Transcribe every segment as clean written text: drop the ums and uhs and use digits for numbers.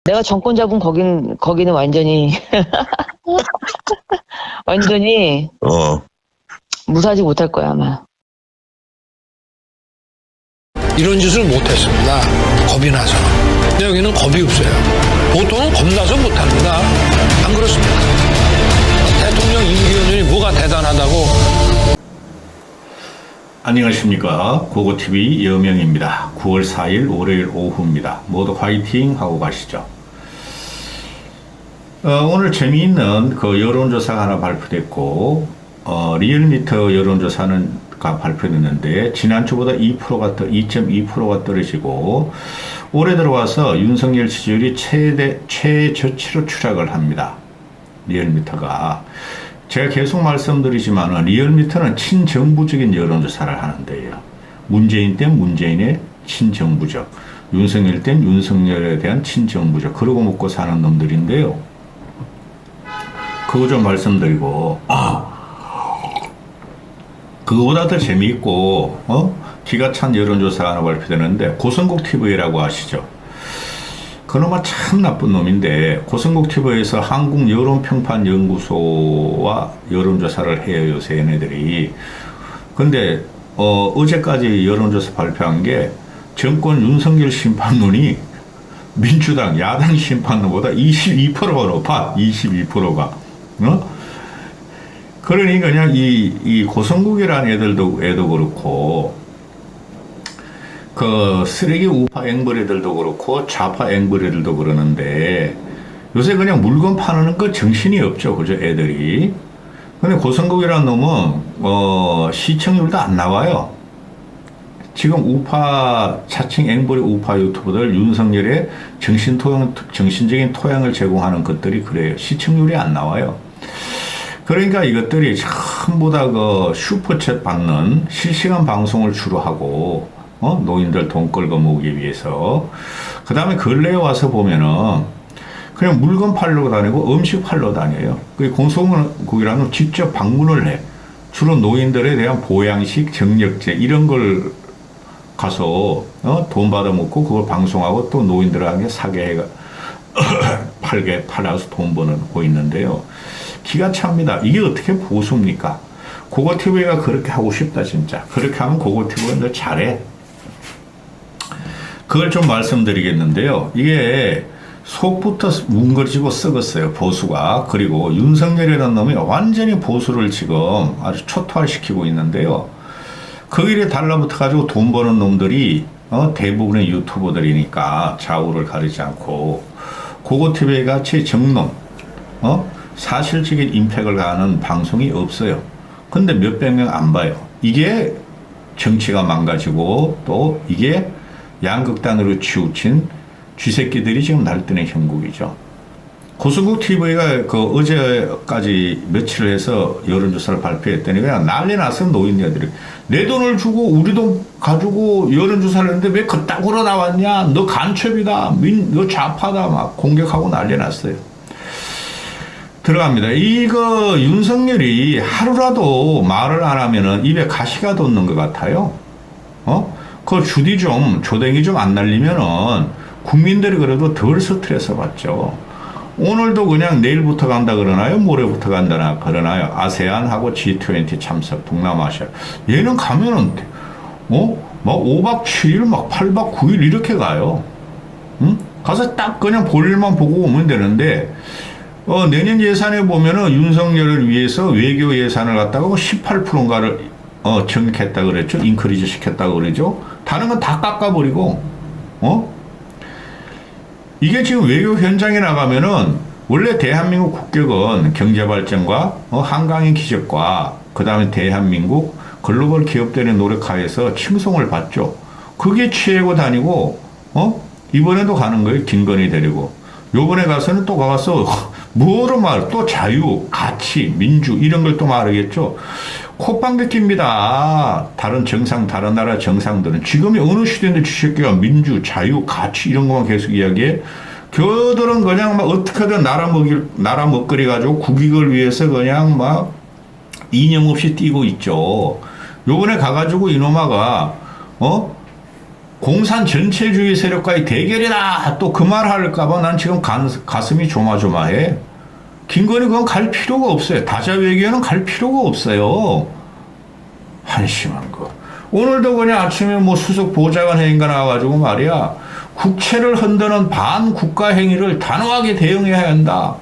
내가 정권 잡은 거기는 완전히 완전히 무사하지 못할 거야 아마. 이런 짓을 못했습니다. 겁이 나서. 근데 여기는 겁이 없어요. 보통은 겁나서 못합니다. 안 그렇습니까? 대통령 임기연이 뭐가 대단하다고. 안녕하십니까. 고고TV 여명입니다. 9월 4일 월요일 오후입니다. 모두 화이팅 하고 가시죠. 오늘 재미있는 그 여론조사가 하나 발표됐고 리얼미터 여론조사가 발표됐는데 지난주보다 2.2%가 떨어지고 올해 들어와서 윤석열 지지율이 최저치로 추락을 합니다. 리얼미터가. 제가 계속 말씀드리지만 리얼미터는 친정부적인 여론조사를 하는데요. 문재인 땐 문재인의 친정부적, 윤석열 땐 윤석열에 대한 친정부적, 그러고 먹고 사는 놈들인데요. 그거 좀 말씀드리고 그거보다 더 재미있고 기가 찬 여론조사가 하나 발표되는데 고성국TV라고 아시죠? 그놈아 참 나쁜 놈인데 고성국TV에서 한국여론평판연구소와 여론조사를 해요. 요새 얘네들이. 근데 어제까지 여론조사 발표한 게 정권 윤석열 심판론이 민주당 야당 심판론보다 22%가 높아. 22%가. 그러니 그냥 이 고성국이라는 애도 그렇고 그 쓰레기 우파 앵벌이들도 그렇고 좌파 앵벌이들도 그러는데 요새 그냥 물건 파는 거 정신이 없죠. 그죠? 애들이. 근데 고성국이라는 놈은 시청률도 안 나와요. 지금 우파 자칭 앵벌이 우파 유튜버들 윤석열의 정신적인 토양을 제공하는 것들이 그래요. 시청률이 안 나와요. 그러니까 이것들이 전부 다 그 슈퍼챗 받는 실시간 방송을 주로 하고 노인들 돈 끌고 모으기 위해서. 그 다음에 근래에 와서 보면은 그냥 물건 팔러 다니고 음식 팔러 다녀요. 그 공소국이라는 직접 방문을 해. 주로 노인들에 대한 보양식, 정력제 이런 걸 가서 돈 받아 먹고 그걸 방송하고 또 노인들에게 사게 해가 팔아서 돈 버는 있는데요. 기가 찹니다. 이게 어떻게 보수입니까? 고고TV가 그렇게 하고 싶다 진짜. 그렇게 하면 고고TV가 너 잘해. 그걸 좀 말씀드리겠는데요. 이게 속부터 뭉거지고 썩었어요. 보수가. 그리고 윤석열이라는 놈이 완전히 보수를 지금 아주 초토화시키고 있는데요. 그 일에 달라붙어가지고 돈 버는 놈들이 대부분의 유튜버들이니까 좌우를 가리지 않고 고고TV 같이 정놈 사실적인 임팩을 가하는 방송이 없어요. 근데 몇백 명 안 봐요. 이게 정치가 망가지고 또 이게 양극단으로 치우친 쥐새끼들이 지금 날뛰는 형국이죠. 고성국TV가 그 어제까지 며칠 해서 여론조사를 발표했더니 그냥 난리 났어. 노인네들이 내 돈을 주고 우리 돈 가지고 여론조사를 했는데 왜 그따구로 나왔냐, 너 간첩이다, 너 좌파다 막 공격하고 난리 났어요. 들어갑니다. 이거 윤석열이 하루라도 말을 안 하면은 입에 가시가 돋는 것 같아요. 그 주디 좀 조댕이 좀 안 날리면은 국민들이 그래도 덜 스트레스 받죠. 오늘도 그냥 내일부터 간다 그러나요? 모레부터 간다 그러나요? 아세안하고 G20 참석, 동남아시아. 얘는 가면은, 막 5박 7일, 막 8박 9일 이렇게 가요. 응? 가서 딱 그냥 볼일만 보고 오면 되는데, 내년 예산에 보면은 윤석열을 위해서 외교 예산을 갖다가 18%인가를, 증액했다 그랬죠? 인크리즈 시켰다고 그러죠? 다른 건 다 깎아버리고, 이게 지금 외교 현장에 나가면은 원래 대한민국 국격은 경제발전과 한강의 기적과 그 다음에 대한민국 글로벌 기업들의 노력하에서 칭송을 받죠. 그게 취하고 다니고 이번에도 가는 거예요. 김건희 데리고. 요번에 가서는 또 가서 뭐로 또 자유, 가치, 민주 이런 걸 또 말하겠죠. 콧방귀 낍니다. 다른 나라 정상들은 지금이 어느 시대인데 주새끼가 민주, 자유, 가치 이런 것만 계속 이야기해. 그들은 그냥 막 어떻게든 나라 먹거리 가지고 국익을 위해서 그냥 막 이념 없이 뛰고 있죠. 요번에 가가지고 이놈아가 공산 전체주의 세력과의 대결이다. 또 그 말 할까봐 난 지금 가슴이 조마조마해. 김건희 그건 갈 필요가 없어요. 다자 외교는 갈 필요가 없어요. 한심한 거. 오늘도 그냥 아침에 뭐 수석 보좌관 행위가 나와가지고 말이야. 국채를 흔드는 반국가 행위를 단호하게 대응해야 한다.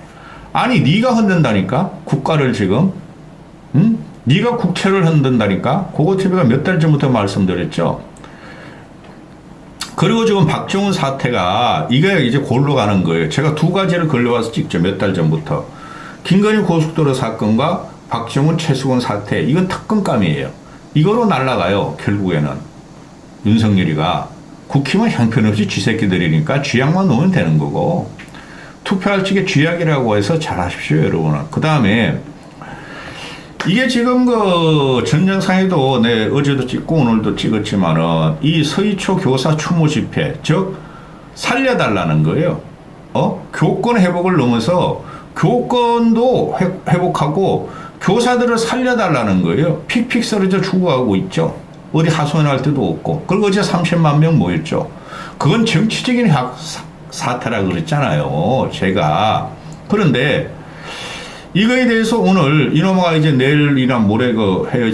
아니 네가 흔든다니까 국가를 지금. 응? 네가 국채를 흔든다니까. 고고TV가 몇 달 전부터 말씀드렸죠. 그리고 지금 박정훈 사태가 이게 이제 골로 가는 거예요. 제가 두 가지를 걸려와서 찍죠. 몇 달 전부터. 김건희 고속도로 사건과 박정훈 최수건 사태. 이건 특검감이에요. 이거로 날아가요. 결국에는. 윤석열이가. 국힘은 형편없이 쥐새끼들이니까 쥐약만 놓으면 되는 거고. 투표할 적에 쥐약이라고 해서 잘하십시오. 여러분은. 그 다음에 이게 지금 그 전장상에도 어제도 찍고 오늘도 찍었지만은 이 서희초 교사 추모 집회, 즉 살려달라는 거예요. 교권 회복을 넘어서 교권도 회복하고 교사들을 살려달라는 거예요. 픽픽 쓰러져 죽어가고 있죠. 어디 하소연할 데도 없고. 그리고 어제 30만 명 모였죠. 그건 정치적인 사태라 그랬잖아요. 제가. 그런데 이거에 대해서 오늘 이놈아가 이제 내일이나 모레 그 해외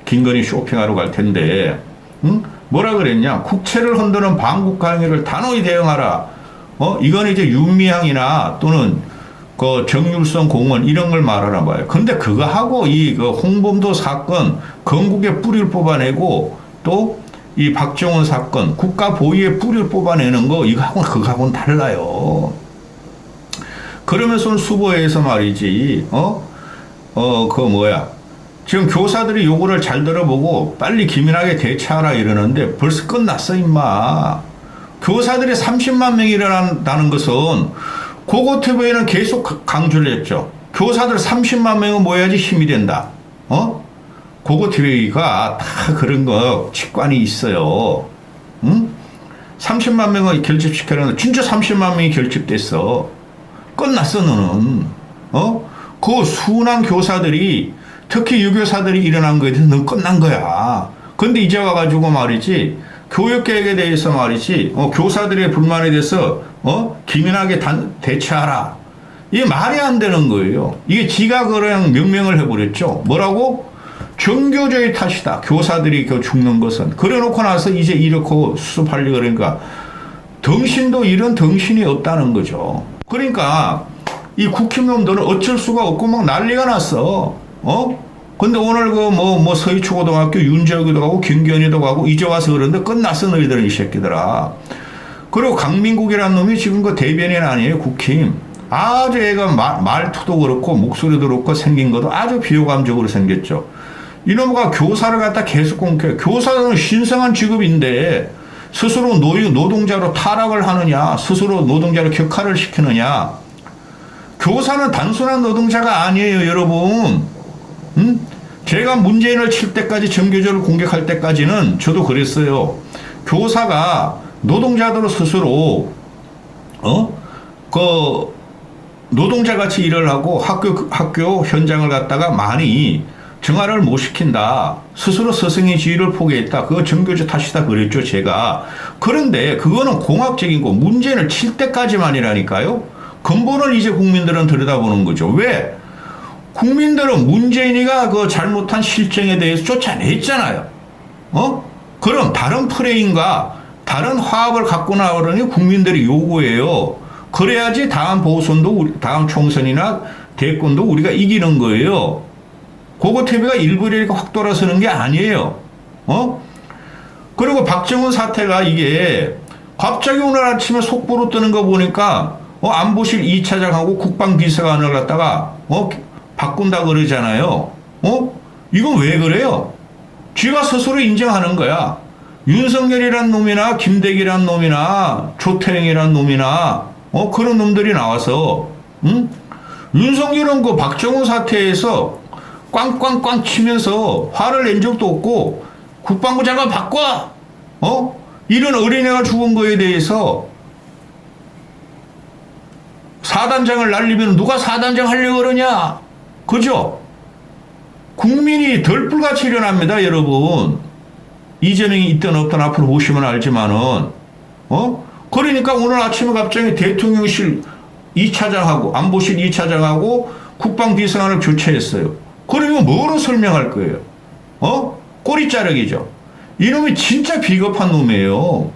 김건희 쇼핑하러 갈 텐데, 응? 뭐라 그랬냐? 국채를 흔드는 반국가 행위를 단호히 대응하라. 이건 이제 윤미향이나 또는 그 정율성 공원 이런 걸 말하나 봐요. 근데 그거 하고 이 그 홍범도 사건 건국의 뿌리를 뽑아내고 또 이 박정훈 사건 국가 보위의 뿌리를 뽑아내는 거 이거하고는 그거하고는 달라요. 그러면서 수보에서 말이지, 지금 교사들이 요거를 잘 들어보고 빨리 기민하게 대처하라 이러는데 벌써 끝났어, 임마. 교사들이 30만 명이 일어난다는 것은 고고TV에는 계속 강조를 했죠. 교사들 30만 명은 모여야지 힘이 된다. 고고TV가 다 그런 거 직관이 있어요. 응? 30만 명을 결집시켜놓는데 진짜 30만 명이 결집됐어. 끝났어, 너는. 그 순한 교사들이, 특히 유교사들이 일어난 거에 대해서 넌 끝난 거야. 근데 이제 와가지고 말이지, 교육계획에 대해서 말이지, 교사들의 불만에 대해서, 기민하게 대처하라. 이게 말이 안 되는 거예요. 이게 지가 그냥 명명을 해버렸죠. 뭐라고? 정교조의 탓이다. 교사들이 죽는 것은. 그래 놓고 나서 이제 이렇게 수습하려고 그러니까, 덩신도 이런 덩신이 없다는 거죠. 그러니까 이 국힘놈들은 어쩔 수가 없고 막 난리가 났어. 근데 오늘 서희초고등학교 윤재욱이도 가고 김기현이도 가고 이제 와서 그러는데 끝났어 너희들은 이 새끼들아. 그리고 강민국이라는 놈이 지금 그 대변인 아니에요 국힘. 아주 애가 말투도 그렇고 목소리도 그렇고 생긴 것도 아주 비호감적으로 생겼죠. 이놈과 교사를 갖다 계속 공격해. 교사는 신성한 직업인데 스스로 노동자로 타락을 하느냐, 스스로 노동자로 격하를 시키느냐. 교사는 단순한 노동자가 아니에요, 여러분. 응? 제가 문재인을 칠 때까지 정교조를 공격할 때까지는 저도 그랬어요. 교사가 노동자들 스스로 노동자같이 일을 하고 학교 현장을 갖다가 많이 정화를 못 시킨다. 스스로 스승의 지위를 포기했다. 그거 정교조 탓이다 그랬죠, 제가. 그런데 그거는 공학적인 거, 문재인을 칠 때까지만이라니까요. 근본을 이제 국민들은 들여다보는 거죠. 왜? 국민들은 문재인이가 그 잘못한 실정에 대해서 쫓아냈잖아요. 그럼 다른 프레임과 다른 화합을 갖고 나오려니 국민들이 요구해요. 그래야지 다음 보선도, 다음 총선이나 대권도 우리가 이기는 거예요. 고고TV가 일부러 확 돌아서는 게 아니에요. 그리고 박정훈 사태가 이게 갑자기 오늘 아침에 속보로 뜨는 거 보니까 안보실 2차장하고 국방비서관을 갖다가 바꾼다 그러잖아요. 이건 왜 그래요? 쥐가 스스로 인정하는 거야. 윤석열이란 놈이나 김대기란 놈이나 조태영이란 놈이나 그런 놈들이 나와서 윤석열은 그 박정훈 사태에서 꽝꽝꽝 치면서 화를 낸 적도 없고 국방부 장관 바꿔! 이런 어린애가 죽은 거에 대해서 사단장을 날리면 누가 사단장 하려고 그러냐? 그죠? 국민이 덜불같이 일어납니다, 여러분. 이재명이 있든 없든 앞으로 보시면 알지만은, 그러니까 오늘 아침에 갑자기 대통령실 2차장하고, 안보실 2차장하고 국방비서관을 교체했어요. 그러면 뭐로 설명할 거예요? 꼬리자르기죠. 이놈이 진짜 비겁한 놈이에요.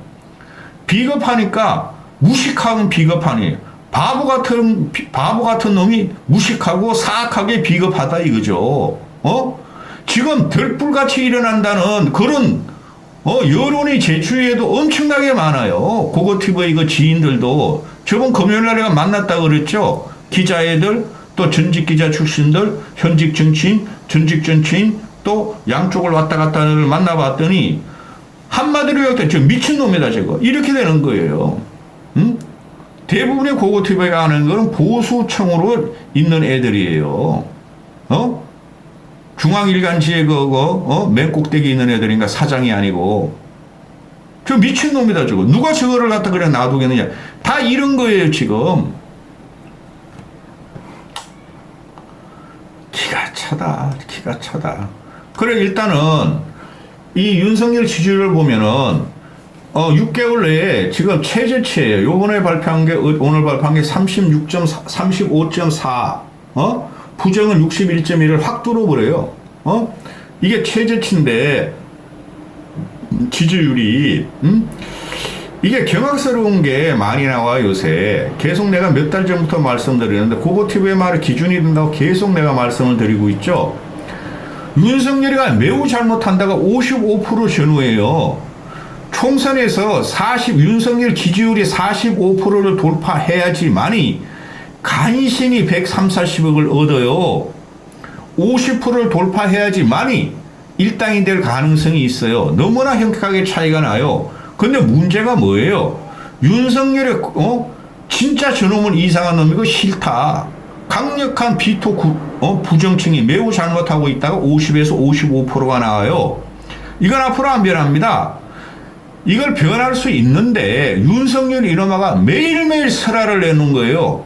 비겁하니까 무식하면 비겁하니 바보 같은 놈이 무식하고 사악하게 비겁하다 이거죠. 지금 들불같이 일어난다는 그런 여론이 제 주위에도 엄청나게 많아요. 고고TV 그 지인들도 저번 금요일날 내가 만났다 그랬죠. 기자애들 또 전직 기자 출신들 현직 정치인 전직 정치인 또 양쪽을 왔다 갔다 하는 걸 만나봤더니 한마디로 요약돼 저 미친놈이다 저거 이렇게 되는 거예요. 대부분의 고고TV가 하는 거는 보수층으로 있는 애들이에요. 중앙일간지에 맨 꼭대기 있는 애들인가 사장이 아니고 저 미친놈이다 저거 누가 저거를 갖다 그냥 놔두겠느냐 다 이런 거예요 지금. 기가 차다. 그래 일단은 이 윤석열 지지율을 보면은 6개월 내에 지금 최저치예요. 요번에 발표한 게 오늘 발표한 게 35.4 부정은 61.1을 확 뚫어버려요. 이게 최저치인데 지지율이 이게 경악스러운 게 많이 나와 요새. 계속 내가 몇 달 전부터 말씀드리는데 고고TV의 말을 기준이 된다고 계속 내가 말씀을 드리고 있죠. 윤석열이가 매우 잘못한다가 55% 전후예요. 총선에서 윤석열 지지율이 45%를 돌파해야지만이 간신히 130, 40억을 얻어요. 50%를 돌파해야지만이 일당이 될 가능성이 있어요. 너무나 현격하게 차이가 나요. 근데 문제가 뭐예요? 윤석열의 진짜 저놈은 이상한 놈이고 싫다. 강력한 비토 부정층이 매우 잘못하고 있다가 50에서 55%가 나와요. 이건 앞으로 안 변합니다. 이걸 변할 수 있는데 윤석열 이놈아가 매일매일 설화를 내는 거예요.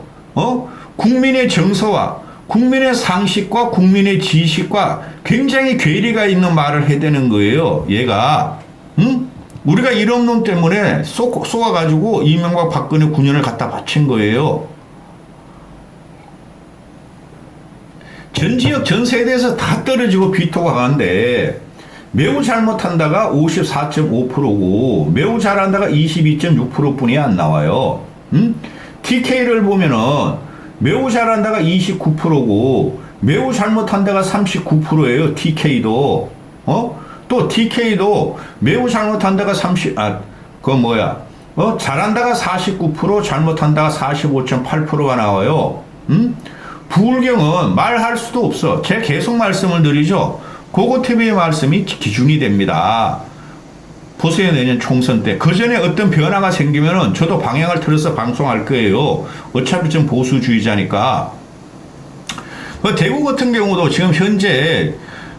국민의 정서와 국민의 상식과 국민의 지식과 굉장히 괴리가 있는 말을 해대는 거예요. 얘가 우리가 이런 놈 때문에 쏘아가지고 이명박 박근혜 9년을 갖다 바친 거예요. 전 지역 전 세대에서 다 떨어지고 비토가 가는데 매우 잘못한다가 54.5%고 매우 잘한다가 22.6% 뿐이 안 나와요. TK를 보면은 매우 잘한다가 29%고 매우 잘못한다가 39%예요. TK도 또 TK도 매우 잘못한다가 잘한다가 49% 잘못한다가 45.8%가 나와요. 부울경은 말할 수도 없어. 제가 계속 말씀을 드리죠. 고고TV의 말씀이 기준이 됩니다. 보세요. 내년 총선 때. 그 전에 어떤 변화가 생기면은 저도 방향을 틀어서 방송할 거예요. 어차피 좀 보수주의자니까. 대구 같은 경우도 지금 현재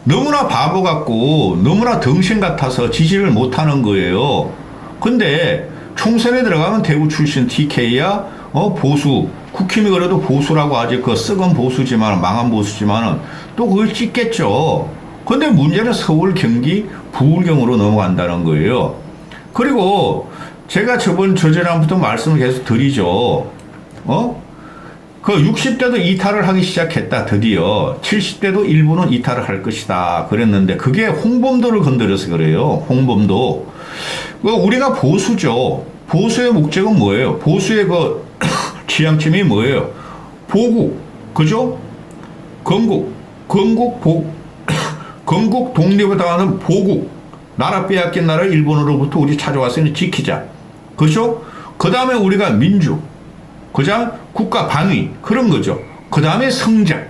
너무나 바보 같고 너무나 덩신 같아서 지지를 못하는 거예요. 근데 총선에 들어가면 대구 출신 TK야 보수 국힘이 그래도 보수라고 아직 그 썩은 보수지만 망한 보수지만은 또 그걸 찍겠죠. 근데 문제는 서울 경기 부울경으로 넘어간다는 거예요. 그리고 제가 저전부터 말씀을 계속 드리죠. 그 60대도 이탈을 하기 시작했다. 드디어 70대도 일부는 이탈을 할 것이다. 그랬는데 그게 홍범도를 건드려서 그래요. 홍범도. 우리가 보수죠. 보수의 목적은 뭐예요? 보수의 그 지향점이 뭐예요? 보국, 그죠? 건국 독립을 당하는 보국. 나라 빼앗긴 나라를 일본으로부터 우리 찾아왔으니 지키자. 그죠? 그 다음에 우리가 민주. 그자 국가 방위 그런 거죠. 그 다음에 성장.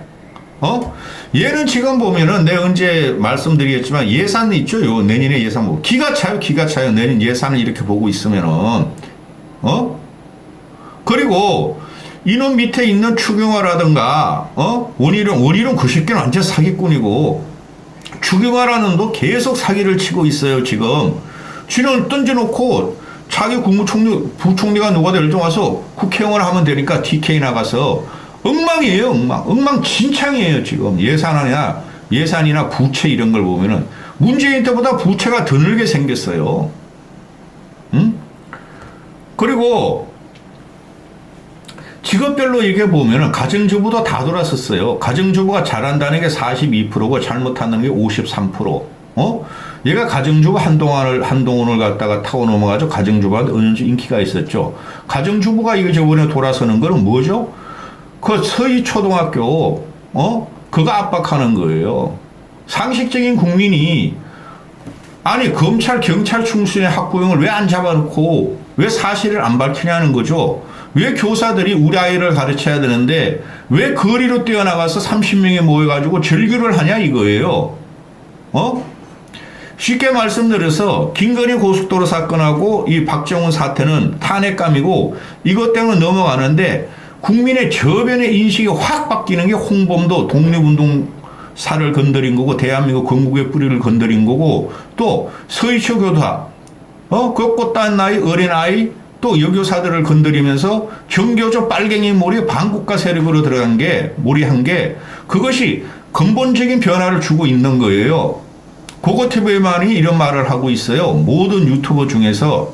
얘는 지금 보면은 내가 언제 말씀드리겠지만 예산 있죠. 요 내년에 예산 보고 기가 차요. 내년 예산을 이렇게 보고 있으면은 그리고 이놈 밑에 있는 추경화라든가 원희룡 그 새끼는 완전 사기꾼이고 추경화라는 도 계속 사기를 치고 있어요. 지금 쥐는 던져놓고 자기 국무총리, 부총리가 누가 될지 와서 국회의원을 하면 되니까 TK 나가서 엉망이에요. 엉망진창이에요. 지금 예산이나 부채 이런 걸 보면은 문재인 때보다 부채가 더 늘게 생겼어요. 응? 그리고 직업별로 얘기해 보면은 가정주부도 다 돌았었어요. 가정주부가 잘한다는 게 42%고 잘못하는 게 53%. 얘가 가정주부 한동훈을 갖다가 타고 넘어가죠. 가정주부한테 은연중 인기가 있었죠. 가정주부가 이거 저번에 돌아서는 거는 뭐죠? 그 서희초등학교, 그거 압박하는 거예요. 상식적인 국민이, 아니, 검찰, 경찰 충순의 학부형을 왜 안 잡아놓고 왜 사실을 안 밝히냐는 거죠. 왜 교사들이 우리 아이를 가르쳐야 되는데 왜 거리로 뛰어나가서 30명이 모여가지고 절규를 하냐 이거예요. 쉽게 말씀드려서 김건희 고속도로 사건하고 이 박정훈 사태는 탄핵감이고 이것 때문에 넘어가는데 국민의 저변의 인식이 확 바뀌는 게 홍범도 독립운동사를 건드린 거고 대한민국 건국의 뿌리를 건드린 거고 또 서희초 교사 그 꽃단 나이 어린아이 또 여교사들을 건드리면서 정교조 빨갱이 몰이 반국가 세력으로 들어간 게 몰이한 게 그것이 근본적인 변화를 주고 있는 거예요. 고고TV만이 이런 말을 하고 있어요. 모든 유튜버 중에서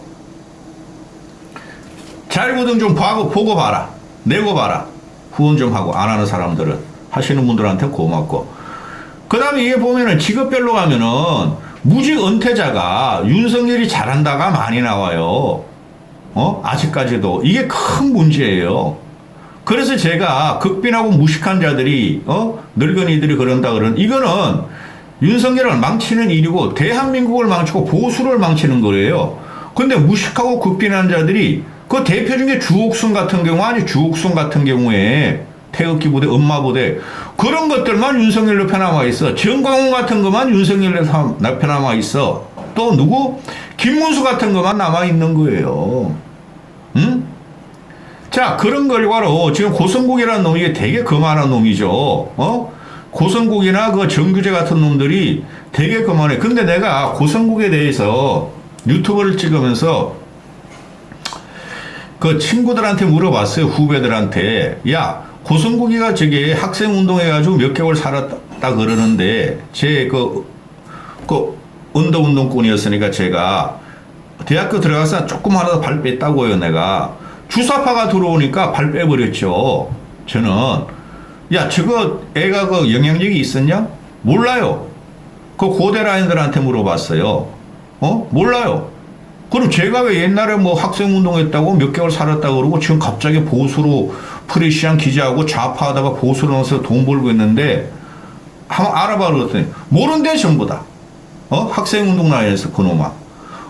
잘거든 좀 보고 봐라. 내고 봐라. 후원 좀 하고 안 하는 사람들은 하시는 분들한테 고맙고 그 다음에 이게 보면은 직업별로 가면은 무직 은퇴자가 윤석열이 잘한다가 많이 나와요. 아직까지도 이게 큰 문제예요. 그래서 제가 극빈하고 무식한 자들이 늙은이들이 그런다 그런 이거는 윤석열을 망치는 일이고 대한민국을 망치고 보수를 망치는 거예요. 근데 무식하고 극빈한 자들이 그 대표 중에 주옥순 같은 경우 아니 주옥순 같은 경우에 태극기 부대, 엄마 부대 그런 것들만 윤석열 옆에 남아 있어. 정광훈 같은 것만 윤석열 옆에 남아 있어. 또 누구? 김문수 같은 것만 남아 있는 거예요. 응? 자 그런 결과로 지금 고성국이라는 놈이 이게 되게 거만한 놈이죠. 고성국이나 그 정규재 같은 놈들이 되게 거만해. 근데 내가 고성국에 대해서 유튜브를 찍으면서 그 친구들한테 물어봤어요. 후배들한테. 야, 고성국이가 저기 학생 운동해가지고 몇 개월 살았다 그러는데, 그 언더운동꾼이었으니까 제가 대학교 들어가서 조금 하나 발 뺐다고요, 내가. 주사파가 들어오니까 발 빼버렸죠. 저는. 야, 저거 애가 그 영향력이 있었냐? 몰라요. 그 고대라인들한테 물어봤어요. 몰라요. 그럼 제가 왜 옛날에 뭐 학생 운동했다고 몇 개월 살았다고 그러고 지금 갑자기 보수로 프레시한 기자하고 좌파하다가 보수로 넣어서 돈 벌고 있는데 한번 알아봐 그랬더니 모른대 전부 다. 학생 운동 라인에서 그놈아.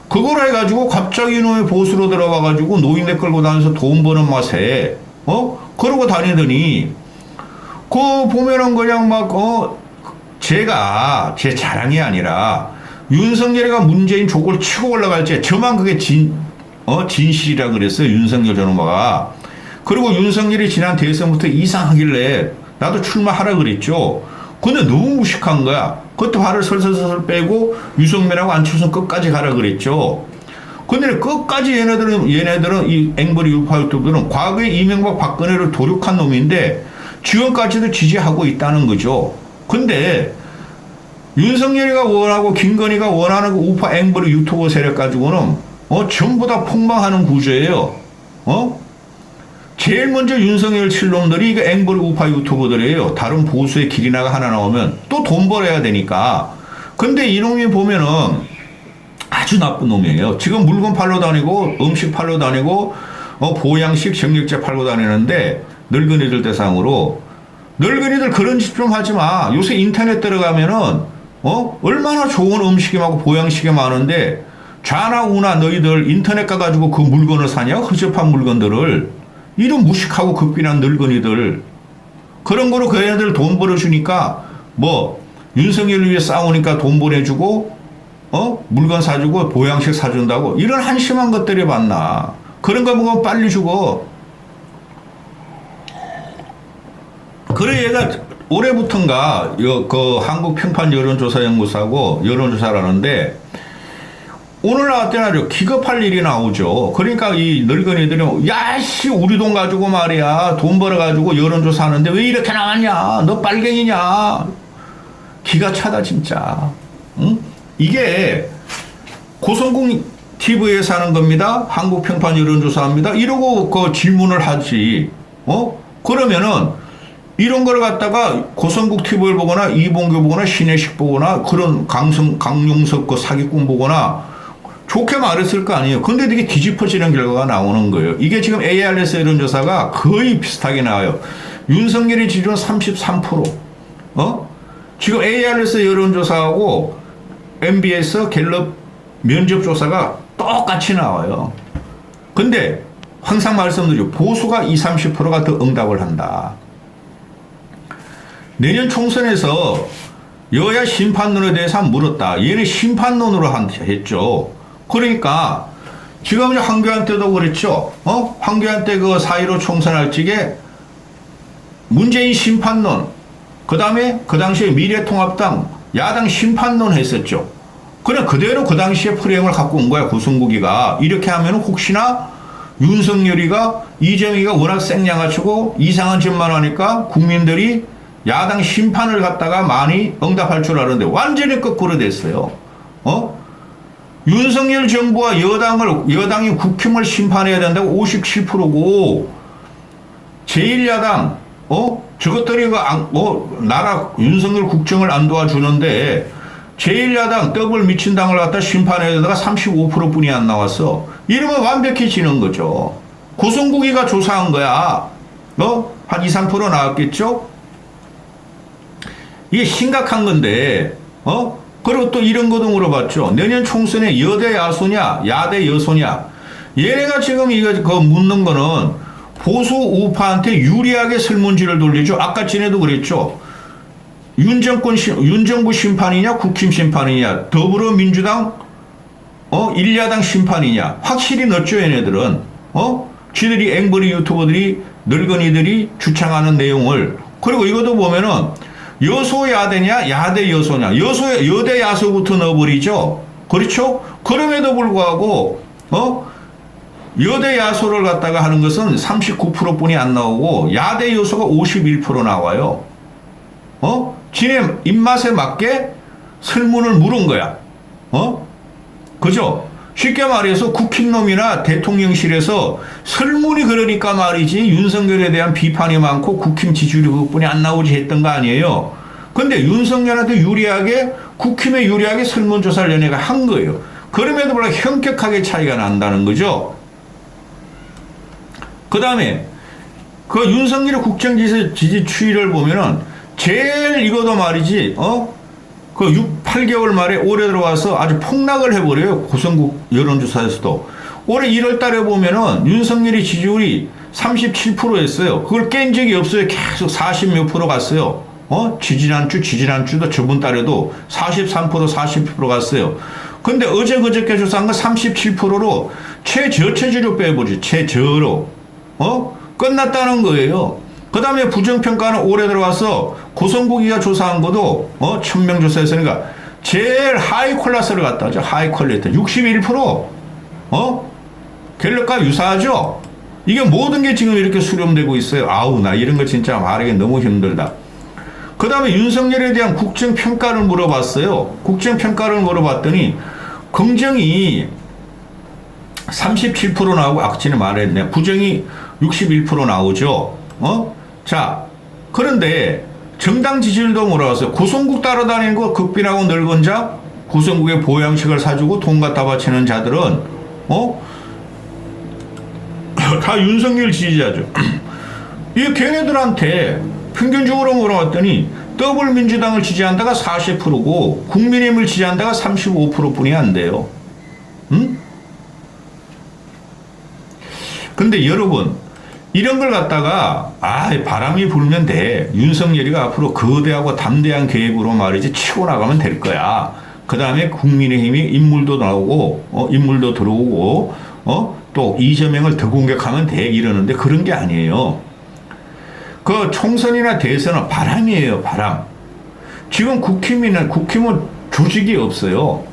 그걸 해가지고 갑자기 이놈이 보수로 들어가가지고 노인네 끌고 다니면서 돈 버는 맛에 그러고 다니더니 그 보면은 그냥 막 제가 제 자랑이 아니라 윤석열이가 문재인 족을 치고 올라갈 때 저만 그게 진실이라 그랬어요. 윤석열 저놈아가. 그리고 윤석열이 지난 대선부터 이상하길래 나도 출마하라 그랬죠. 근데 너무 무식한 거야. 그것도 발을 설설설 빼고 유승민하고 안철수는 끝까지 가라 그랬죠. 근데 끝까지 얘네들은 이 앵벌이 유파 유튜브들은 과거에 이명박 박근혜를 도륙한 놈인데 지금까지도 지지하고 있다는 거죠. 근데 윤석열이가 원하고 김건희가 원하는 그 우파 앵벌이 유튜버 세력 가지고는 전부 다 폭망하는 구조예요. 제일 먼저 윤석열 칠놈들이 이게 앵벌이 우파 유튜버들이에요. 다른 보수의 길이나가 하나 나오면 또 돈 벌어야 되니까. 근데 이놈이 보면은 아주 나쁜 놈이에요. 지금 물건 팔러 다니고 음식 팔러 다니고 보양식 정력제 팔고 다니는데 늙은이들 대상으로 늙은이들 그런 짓 좀 하지 마. 요새 인터넷 들어가면은 얼마나 좋은 음식이 많고 보양식이 많은데 좌나 우나 너희들 인터넷 가가지고 그 물건을 사냐? 허접한 물건들을. 이런 무식하고 극빈한 늙은이들. 그런 거로 그 애들 돈 벌어주니까 뭐 윤석열을 위해 싸우니까 돈 보내주고 물건 사주고 보양식 사준다고 이런 한심한 것들이 많나. 그런 거 먹으면 빨리 죽어. 그래 얘가 올해부터인가 그 한국 평판 여론조사연구소하고 여론조사라는데 오늘 나왔더니 기겁할 일이 나오죠. 그러니까 이 늙은이들이 야씨 우리 돈 가지고 말이야 돈 벌어가지고 여론조사 하는데 왜 이렇게 나왔냐 너 빨갱이냐 기가 차다 진짜. 응? 이게 고성국 TV에서 하는 겁니다. 한국평판 여론조사합니다. 이러고 그 질문을 하지. 그러면은 이런 걸 갖다가 고성국 TV를 보거나 이봉규 보거나 신혜식 보거나 그런 강용석 그 사기꾼 보거나 좋게 말했을 거 아니에요. 근데 이게 뒤집어지는 결과가 나오는 거예요. 이게 지금 ARS 여론조사가 거의 비슷하게 나와요. 윤석열의 지지율은 33%. 지금 ARS 여론조사하고 MBS 갤럽 면접조사가 똑같이 나와요. 근데 항상 말씀드리죠. 보수가 20, 30%가 더 응답을 한다. 내년 총선에서 여야 심판론에 대해서 물었다. 얘는 심판론으로 했죠. 그러니까 지금 황교안 때도 그랬죠. 황교안 때 그 4.15 총선할 적에 문재인 심판론, 그 다음에 그 당시에 미래통합당 야당 심판론 했었죠. 그냥 그대로 그 당시에 프레임을 갖고 온 거야, 고성국이가. 이렇게 하면 혹시나 윤석열이가, 이정희가 워낙 생양아치고 이상한 짓만 하니까 국민들이 야당 심판을 갖다가 많이 응답할 줄 알았는데 완전히 거꾸로 됐어요. 윤석열 정부와 여당이 국힘을 심판해야 된다고 57%고, 제1야당, 저것들이 나라 윤석열 국정을 안 도와주는데, 제1야당 더블 미친당을 갖다 심판해야 되다가 35% 뿐이 안 나왔어. 이러면 완벽히 지는 거죠. 고성국이가 조사한 거야. 한 2, 3% 나왔겠죠? 이게 심각한 건데, 그리고 또 이런 것도 물어봤죠. 내년 총선에 여대 야소냐, 야대 여소냐. 얘네가 지금 이거 묻는 거는 보수 우파한테 유리하게 설문지를 돌리죠. 아까 전에도 그랬죠. 윤정부 심판이냐, 국힘 심판이냐, 더불어민주당, 1야당 심판이냐. 확실히 넣었죠, 얘네들은. 지들이 앵벌이 유튜버들이, 늙은이들이 주창하는 내용을. 그리고 이것도 보면은, 여소야대냐, 야대 여소냐. 여대 야소부터 넣어버리죠. 그렇죠? 그럼에도 불구하고, 여대 야소를 갖다가 하는 것은 39% 뿐이 안 나오고, 야대 여소가 51% 나와요. 지네 입맛에 맞게 설문을 물은 거야. 그죠? 쉽게 말해서 국힘놈이나 대통령실에서 설문이 그러니까 말이지 윤석열에 대한 비판이 많고 국힘 지지율이 그것뿐이 안 나오지 했던 거 아니에요. 근데 윤석열한테 유리하게, 국힘에 유리하게 설문조사를 연예가 한 거예요. 그럼에도 불구하고 현격하게 차이가 난다는 거죠. 그 다음에 그 윤석열의 국정지지 추이를 보면은 제일 이거도 말이지, 그 8개월 말에 올해 들어와서 아주 폭락을 해버려요. 고성국 여론조사에서도. 올해 1월 달에 보면은 윤석열이 지지율이 37%였어요. 그걸 깬 적이 없어요. 계속 40몇 % 갔어요. 지지난주도 저번 달에도 43%, 40% 갔어요. 근데 그저께 조사한 건 37%로 최저체제로 빼보지. 최저로. 끝났다는 거예요. 그 다음에 부정평가는 올해 들어와서 고성국이가 조사한 것도 1000명 조사했으니까 제일 하이 클래스를 갖다 하죠. 하이 퀄리티 61%. 갤럽과 유사하죠. 이게 모든 게 지금 이렇게 수렴되고 있어요. 아우, 나 이런 거 진짜 말하기 너무 힘들다. 그 다음에 윤석열에 대한 국정평가를 물어봤어요. 국정평가를 물어봤더니 긍정이 37% 나오고, 악진이 말했네. 부정이 61% 나오죠. 자, 그런데 정당 지지율도 물어봤어요. 고성국 따라다니는 거 극빈하고 늙은 자, 고성국의 보양식을 사주고 돈 갖다 바치는 자들은 다 윤석열 지지자죠. 이 걔네들한테 평균적으로 물어봤더니 더불어민주당을 지지한다가 40%고 국민의힘을 지지한다가 35%뿐이 안 돼요. 근데 여러분, 이런 걸 갖다가 바람이 불면 돼. 윤석열이가 앞으로 거대하고 담대한 계획으로 말이지 치고 나가면 될 거야. 그 다음에 국민의힘이 인물도 나오고 인물도 들어오고 또 이재명을 더 공격하면 돼. 이러는데 그런 게 아니에요. 그 총선이나 대선은 바람이에요. 바람. 지금 국힘은 조직이 없어요.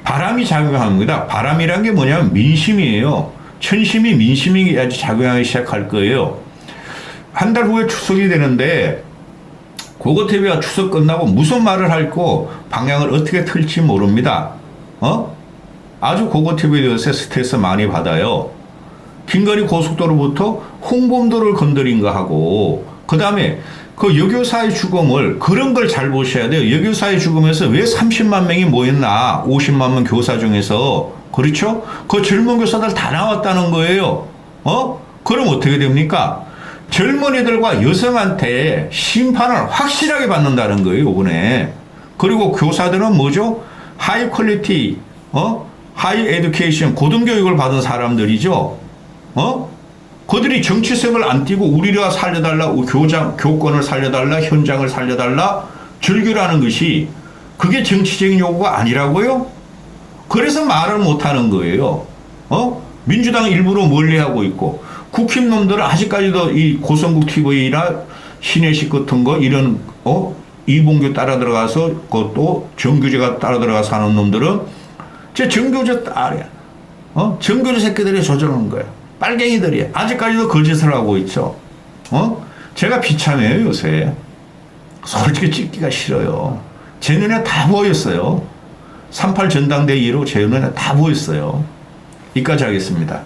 바람이 작용하는 겁니다. 바람이란 게 뭐냐면 민심이에요. 천심이 민심이 아주 작용하기 시작할 거예요. 한 달 후에 추석이 되는데 고거 TV가 추석 끝나고 무슨 말을 할고 방향을 어떻게 틀지 모릅니다. 아주 고거 TV에 요새 스트레스 많이 받아요. 김건희 고속도로부터 홍범도를 건드린 거 하고, 그 다음에 그 여교사의 죽음을, 그런 걸 잘 보셔야 돼요. 여교사의 죽음에서 왜 30만 명이 모였나? 50만 명 교사 중에서. 그렇죠? 그 젊은 교사들 다 나왔다는 거예요. 그럼 어떻게 됩니까? 젊은이들과 여성한테 심판을 확실하게 받는다는 거예요, 이번에. 그리고 교사들은 뭐죠? 하이 퀄리티, 하이 에듀케이션, 고등교육을 받은 사람들이죠. 그들이 정치색을 안 띠고 우리가 살려달라, 교권을 살려달라, 현장을 살려달라, 즐기라는 것이 그게 정치적인 요구가 아니라고요? 그래서 말을 못하는 거예요. 민주당은 일부러 멀리하고 있고, 국힘 놈들은 아직까지도 이 고성국 TV나 신혜식 같은 거, 이런 이봉규 따라 들어가서, 그것도 정규제가 따라 들어가서 하는 놈들은 제 정교조 딸이야. 정교조 새끼들이 조절하는 거야. 빨갱이들이 아직까지도 거짓을 하고 있죠. 제가 비참해요, 요새. 솔직히 찍기가 싫어요. 제 눈에 다 보였어요. 38 전당대회 이후로 제 눈에 다 보였어요. 여기까지 하겠습니다.